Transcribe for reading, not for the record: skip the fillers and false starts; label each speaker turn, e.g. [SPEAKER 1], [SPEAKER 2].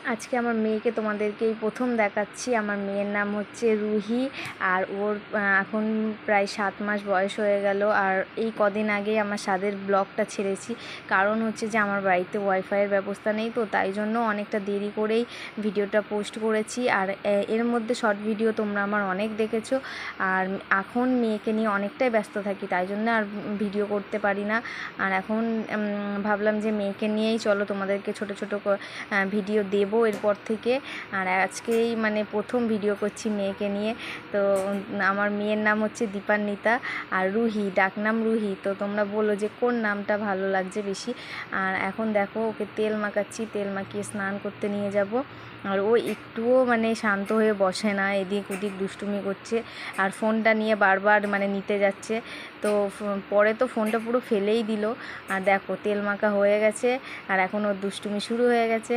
[SPEAKER 1] আজকে আমার মেয়েকে তোমাদেরকে এই প্রথম দেখাচ্ছি। আমার মেয়ের নাম হচ্ছে রুহি, আর ওর এখন প্রায় 7 মাস বয়স হয়ে গেল। আর এই কদিন আগেই আমার স্বাদের ব্লগটা ছেড়েছি, কারণ হচ্ছে যে আমার বাড়িতে ওয়াইফাইয়ের ব্যবস্থা নেই, তো তাই জন্য অনেকটা দেরি করেই ভিডিওটা পোস্ট করেছি। আর এর মধ্যে শর্ট ভিডিও তোমরা আমার অনেক দেখেছো। আর এখন মেয়েকে নিয়ে অনেকটাই ব্যস্ত থাকি, তাই জন্য আর ভিডিও করতে পারি না। আর এখন ভাবলাম যে মেয়েকে নিয়েই চলো তোমাদেরকে ছোট ছোট ভিডিও দেবো এরপর থেকে। আর আজকেই মানে প্রথম ভিডিও করছি মেয়েকে নিয়ে। তো আমার মেয়ের নাম হচ্ছে দীপান্বিতা, আর রুহি, ডাকনাম রুহি। তো তোমরা বলো যে কোন নামটা ভালো লাগছে বেশি। আর এখন দেখো ওকে তেল মাখাচ্ছি, তেল মাখিয়ে স্নান করতে নিয়ে যাব। আর ও একটুও মানে শান্ত হয়ে বসে না, এদিক ওদিক দুষ্টুমি করছে, আর ফোনটা নিয়ে বারবার মানে নিতে যাচ্ছে। তো পরে তো ফোনটা পুরো ফেলেই দিল। আর দেখো তেল মাখা হয়ে গেছে, আর এখন ওর দুষ্টুমি শুরু হয়ে গেছে।